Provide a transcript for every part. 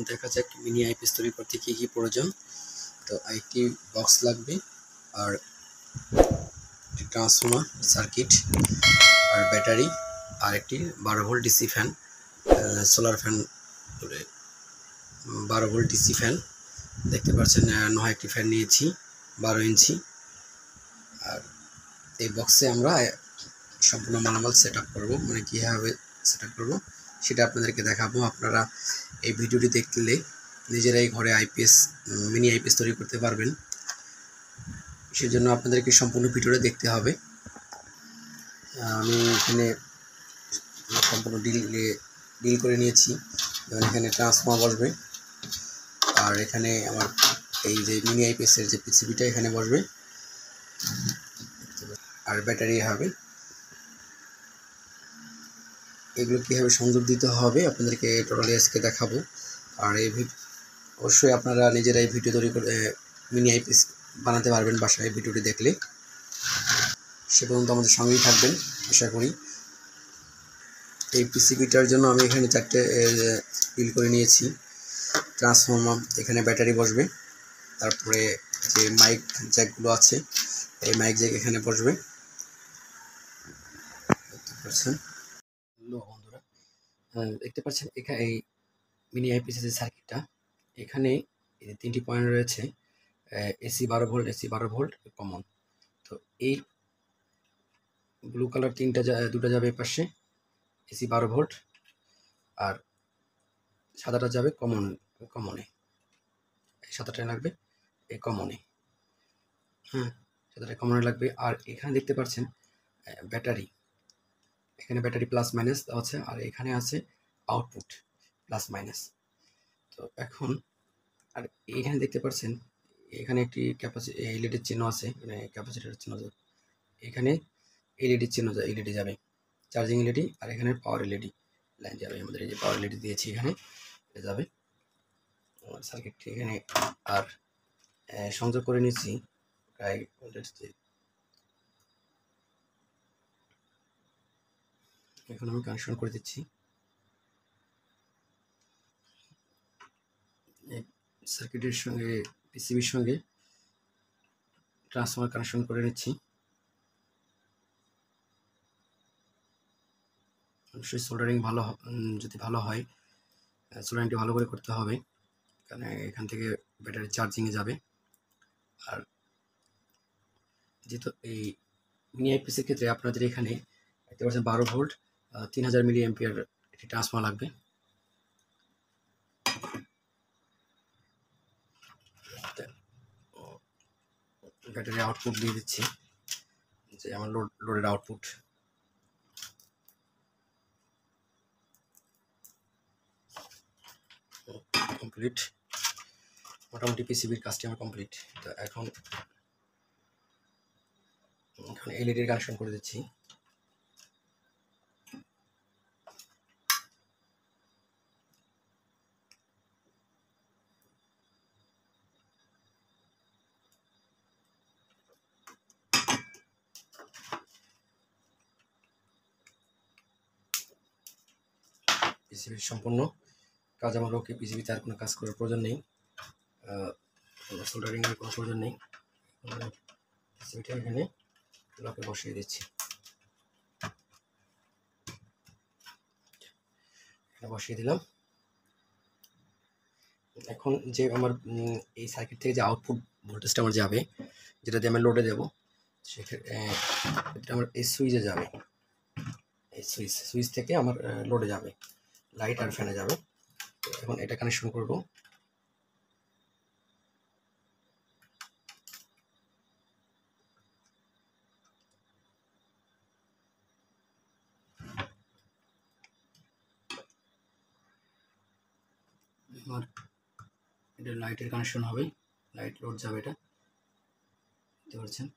দেখা যাক mini IPS তৈরি করতে কি কি প্রয়োজন। তো একটি বক্স লাগবে, আর ট্রান্সফর্মার, সার্কিট, আর ব্যাটারি, আর একটি 12 volt DC fan, solar fan, 12 volt DC fan দেখতে পাচ্ছেন। একটি ফ্যান নিয়েছি 12 ইঞ্চি। আর এই বক্সে আমরা সম্পূর্ণ মালামাল সেট আপ করবো, মানে কীভাবে সেট আপ করবো সেটা আপনাদেরকে দেখাবো। আপনারা এই ভিডিওটি দেখলে নিজেরাই ঘরে মিনি আইপিএস তৈরি করতে পারবেন। সেজন্য আপনাদেরকে সম্পূর্ণ ভিডিওটা দেখতে হবে। আমি এখানে সম্পূর্ণ ডিল করে নিয়েছি। যেমন এখানে ট্রান্সফর্মার বসবে, আর এখানে আমার এই যে মিনি আইপিএসের যে পিসিবিটা এখানে বসবে, আর ব্যাটারি হবে। এগুলো কীভাবে সংযোগ দিতে হবে আপনাদেরকে টোটালি আজকে দেখাবো। আর অবশ্যই আপনারা নিজেরাই ভিডিও তৈরি করে মিনি আইপিএস বানাতে পারবেন বাসায় ভিডিওটি দেখলে। সে পর্যন্ত আমাদের সঙ্গেই থাকবেন আশা করি। এই পিসিবিটার জন্য আমি এখানে 4টে ডিল করে নিয়েছি। ট্রান্সফর্মার, এখানে ব্যাটারি বসবে, তারপরে যে মাইক জ্যাকগুলো আছে এই মাইক জ্যাক এখানে বসবে। দেখতে পাচ্ছেন বন্ধুরা, দেখতে পাচ্ছেন এখানে এই মিনি আইপিএস যে সার্কিটটা, এখানে 3টি পয়েন্ট রয়েছে, AC 12 volt, AC 12 volt common. তো এই ব্লু কালার দুটো যাবে এই পাশে এসি 12 ভোল্ট, আর সাদাটা যাবে কমনে। এই সাদাটা লাগবে এই কমনে, সাদাটা কমনে লাগবে। আর এখানে দেখতে পাচ্ছেন ব্যাটারি, এখানে ব্যাটারি প্লাস মাইনাস আছে, আর এখানে আছে আউটপুট প্লাস মাইনাস। তো এখন আর এখানে দেখতে পাচ্ছেন এখানে একটি এলইডির চিহ্ন আছে, মানে ক্যাপাসিটরের চিহ্ন। এখানে এলইডির চিহ্ন এলইডি যাবে, চার্জিং এলইডি, আর এখানে পাওয়ার এলইডি লাইন যাবে। আমাদের এই যে পাওয়ার এলইডি দিয়েছি এখানে যাবে আমার সার্কিটটি এখানে। আর সংযোগ করে নিচ্ছি প্রায় এখন আমি কানেকশন করে দিচ্ছি। সার্কিটের সঙ্গে পিসিবির সঙ্গে ট্রান্সফর্মার কানেকশন করে নিচ্ছি। অবশ্যই সোল্ডারিং যদি ভালো হয়, সোল্ডারিংটি ভালো করে করতে হবে, কারণ এখান থেকে ব্যাটারি চার্জিংয়ে যাবে। আর যেহেতু এই মিনি আইপিএসের ক্ষেত্রে আপনাদের এখানে দেখতে পাচ্ছেন 12 ভোল্ট 3000 মিলি অ্যাম্পিয়ার একটি ট্রান্সফর্মার লাগবে। ব্যাটারি আউটপুট দিয়ে দিচ্ছি, যে আমার লোডের আউটপুট। কমপ্লিট, মোটামুটি পিসিবির কাজটি আমার কমপ্লিট। তো এখন এলইডির কানেকশন করে দিচ্ছি। পিসিবির সম্পূর্ণ কাজ আমার ওকে, পিসিবিতে আর কোনো কাজ করার প্রয়োজন নেই, সোল্ডারিংয়ের কোনো প্রয়োজন নেই। পিসিবিটা এখানে লকে বসিয়ে দিচ্ছি, এখানে বসিয়ে দিলাম। এখন যে আমার এই সার্কিট থেকে যে আউটপুট ভোল্টেজটা আমার যাবে, যেটা দিয়ে আমি লোডে দেবো, সেক্ষেত্রে আমার এই সুইচে যাবে। এই সুইচ থেকে আমার লোডে যাবে, লাইট আর ফ্যানে যাবে। এখন এটা কানেকশন করব। আমার এটা লাইটের কানেকশন হবে, লাইট লোড যাবে, এটা দেখতে পাচ্ছেন।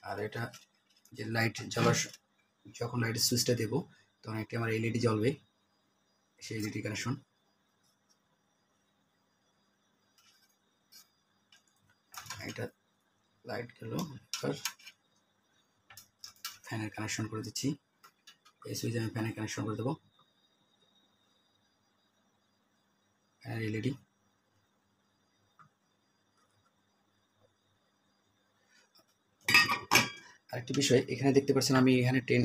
আর এটা যে লাইট জ্বলার, যখন লাইটের সুইচটা দেবো তখন একটি আমার এলইডি জ্বলবে, সেই এলইডি কানেকশন। এটা লাইট গেল, ফ্যানের কানেকশন করে দিচ্ছি। এই সুইচে আমি ফ্যানের কানেকশন করে দেবো। ফ্যানের এলইডি। আরেকটি বিষয় এখানে দেখতে পাচ্ছেন আমি এখানে 10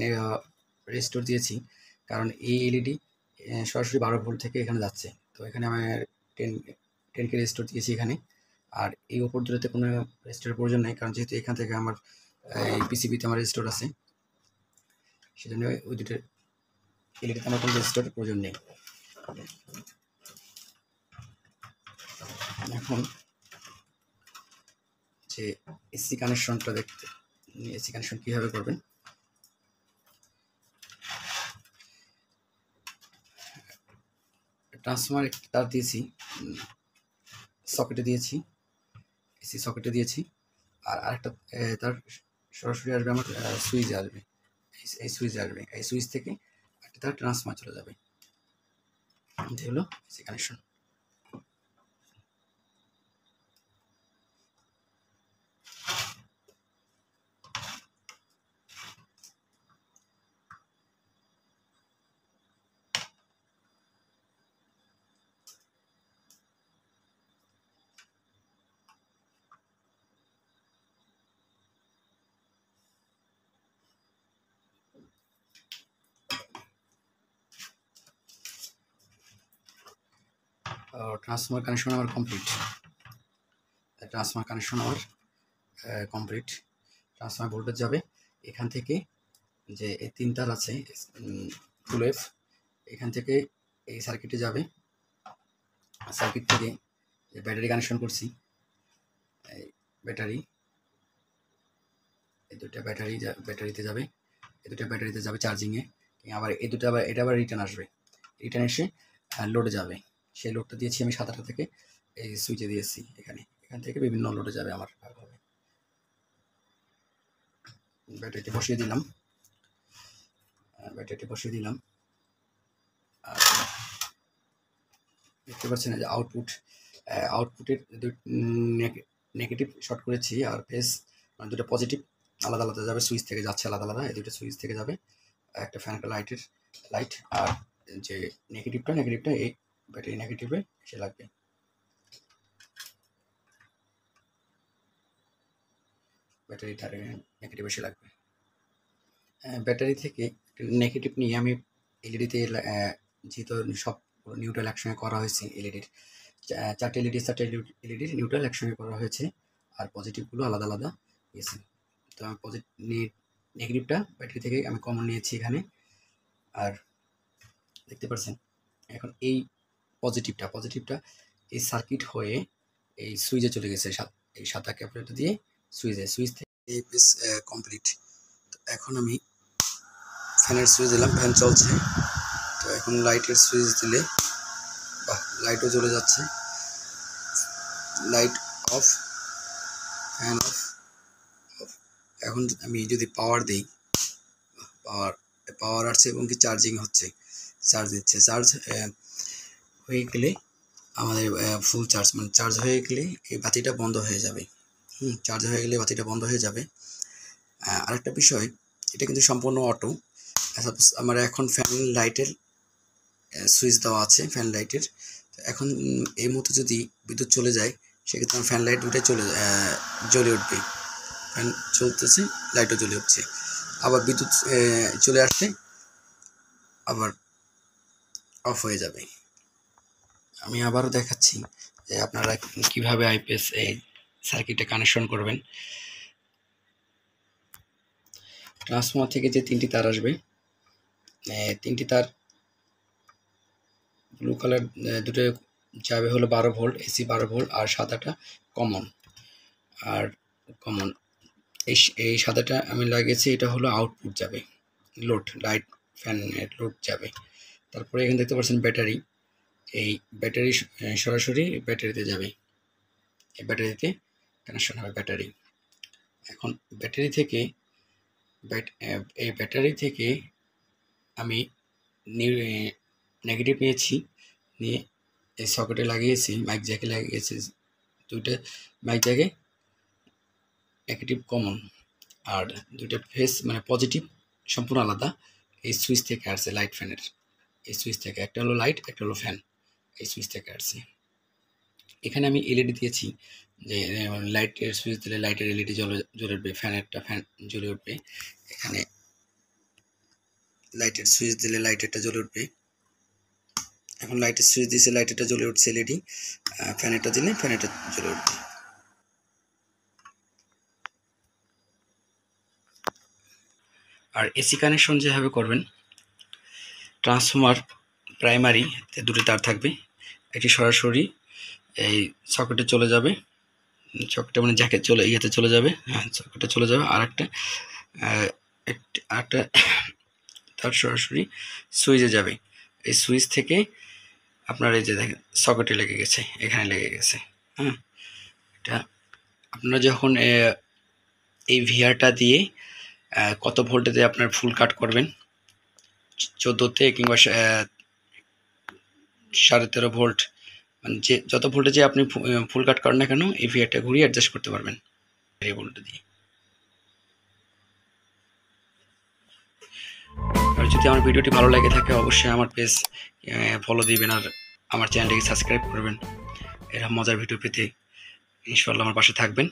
রেজিস্টর দিয়েছি, কারণ এই এলইডি সরাসরি 12 ভোল্ট থেকে এখানে যাচ্ছে। তো এখানে আমি 10K রেজিস্টর দিয়েছি এখানে। আর এই ওপর দুটোতে কোনো রেজিস্টরের প্রয়োজন নেই, কারণ যেহেতু এখান থেকে আমার এই পিসিবিতে আমার রেজিস্টর আছে, সেজন্য ওই দুটো এলইডিতে আমার কোনো রেজিস্টরের প্রয়োজন নেই। এখন যে এসি কানেকশনটা দেখতে, এসি কানেকশন কীভাবে করবেন, ট্রান্সফরমার একটি তার দিয়েছি, সকেটে দিয়েছি, এসি সকেটে দিয়েছি। আর আরেকটা তার সরাসরি আসবে আমার সুইচে আসবে, এই সুইচে আসবে। এই সুইচ থেকে একটা তার ট্রান্সফরমার চলে যাবে। এটি হলো এসি কানেকশন। ট্রান্সফরমার কানেকশন আমার কমপ্লিট। ট্রান্সফরমার কানেকশন আমার কমপ্লিট। ট্রান্সফরমার ভোল্টেজ যাবে এখান থেকে, যে এই 3 তার আছে 12F, এখান থেকে এই সার্কিটে যাবে। সার্কিট থেকে ব্যাটারি কানেকশন করছি, এই ব্যাটারি, এই দুটো ব্যাটারিতে যাবে, এই দুটো ব্যাটারিতে যাবে চার্জিংয়ে। আবার এই দুটো আবার এটা আবার রিটার্ন আসবে, রিটার্ন এসে লোডে যাবে। সেই লোডটা দিয়েছি আমি 7টা থেকে, এই সুইচে দিয়েছি এখান থেকে বিভিন্ন লোডে যাবে আমার ভাগভাবে। ব্যাটারিতে বসিয়ে দিলাম, আর দেখতে পাচ্ছেন যে আউটপুটের নেগেটিভ শর্ট করেছি, আর ফেস মানে দুটো পজিটিভ আলাদা আলাদা যাবে, সুইচ থেকে যাচ্ছে আলাদা আলাদা, এই দুটো সুইচ থেকে যাবে একটা ফ্যান লাইট। আর যে নেগেটিভটা এই ব্যাটারি নেগেটিভে এসে লাগবে। ব্যাটারিটা নেগেটিভ এসে লাগবে। ব্যাটারি থেকে নেগেটিভ নিয়ে আমি এলইডিতে, যেহেতু সব নিউট্রাল একসঙ্গে করা হয়েছে, এলইডির 4টে এলইডির নিউট্রাল একসঙ্গে করা হয়েছে, আর পজিটিভগুলো আলাদা আলাদা গেছে। তো আমি নেগেটিভটা ব্যাটারি থেকে আমি কমন নিয়েছি এখানে। আর দেখতে পাচ্ছেন এখন এই পজিটিভটা এই সার্কিট হয়ে এই সুইচে চলে গেছে, এই সাদা ক্যাপাসিটর দিয়ে সুইচ থেকে IPS কমপ্লিট। তো এখন আমি ফ্যানের সুইচ দিলাম, ফ্যান চলছে। তো এখন লাইটের সুইচ দিলে লাইটও জ্বলে যাচ্ছে, লাইট অফ, ফ্যান অফ। এখন আমি যদি পাওয়ার দিই, পাওয়ার আসছে এবং কি চার্জিং হচ্ছে, চার্জ হয়ে গেলে আমাদের ফুল চার্জ, মানে চার্জ হয়ে গেলে এই বাতিটা বন্ধ হয়ে যাবে। চার্জ হয়ে গেলে বাতিটা বন্ধ হয়ে যাবে। আরেকটা বিষয়, এটা কিন্তু সম্পূর্ণ অটো। সাপোজ আমার এখন ফ্যান লাইটের সুইচ দেওয়া আছে, ফ্যান লাইটের। এখন এই মুহূর্তে যদি বিদ্যুৎ চলে যায়, সেক্ষেত্রে আমার ফ্যান লাইট দুটাই জ্বলে উঠবে। ফ্যান চলতেছে, লাইটও জ্বলে উঠছে। আবার বিদ্যুৎ চলে আসছে, আবার অফ হয়ে যাবে। আমি আবারও দেখাচ্ছি যে আপনারা কিভাবে IPS এই সার্কিটে কানেকশন করবেন। ট্রান্সফরমার থেকে যে 3টি তার আসবে, 3টি তার ব্লু কালার, দুটো যাবে হলো 12 ভোল্ট, এসি 12 ভোল্ট, আর সাদাটা কমন। এই সাদাটা আমি লাগিয়েছি, এটা হলো আউটপুট যাবে, লোড লাইট ফ্যানের লোড যাবে। তারপরে এখানে দেখতে পাচ্ছেন ব্যাটারি, এই ব্যাটারি সরাসরি ব্যাটারিতে যাবে, এই ব্যাটারিতে কানেকশন হবে ব্যাটারি। এখন এই ব্যাটারি থেকে আমি নেগেটিভ নিয়েছি, নিয়ে এই সকেটে লাগিয়েছি, মাইক জ্যাকে লাগিয়েছি, দুইটা মাইক জ্যাকে নেগেটিভ কমন, আর দুইটা ফেস মানে পজিটিভ সম্পূর্ণ আলাদা। এই সুইচ থেকে আসছে লাইট ফ্যানের, এই সুইচ থেকে, একটা হলো লাইট একটা হলো ফ্যান, এই সুইচ থেকে আসছে। এখানে আমি এলইডি দিয়েছি, যে লাইটের সুইচ দিলে লাইটের এলইডি জ্বলে উঠবে, ফ্যানেরটা ফ্যান জ্বলে উঠবে। এখানে লাইটের সুইচ দিলে লাইটেরটা জ্বলে উঠবে। এখন লাইটের সুইচ দিয়েছে, লাইটেরটা জ্বলে উঠছে এলইডি, ফ্যানেরটা দিলে ফ্যানেরটা জ্বলে উঠবে। আর এসি কানেকশন যেভাবে করবেন, ট্রান্সফর্মার প্রাইমারিতে দুটো তার থাকবে, একটি সরাসরি এই সকেটে চলে যাবে, সকেটে মানে জ্যাকে ইয়েতে চলে যাবে, হ্যাঁ সকেটে চলে যাবে। আর একটা তার সরাসরি সুইচে যাবে। এই সুইচ থেকে আপনার এই যে দেখেন সকেটে লেগে গেছে, এখানে লেগে গেছে। হ্যাঁ, এটা আপনারা যখন এই ভিআরটা দিয়ে কত ভোল্টেজে আপনার ফুল কাট করবেন, 14তে কিংবা 13.5 ভোল্ট, মানে যে যত ভোল্টেজে আপনি ফুল কাট করেন না কেন, এই ভিআরটা ঘুরিয়ে অ্যাডজাস্ট করতে পারবেন এই ভোল্ট দিয়ে। আর যদি আমার ভিডিওটি ভালো লাগে থাকে অবশ্যই আমার পেজ ফলো দিবেন, আর আমার চ্যানেলটিকে সাবস্ক্রাইব করবেন। এরকম মজার ভিডিও পেতে ইনশাআল্লাহ আমার পাশে থাকবেন।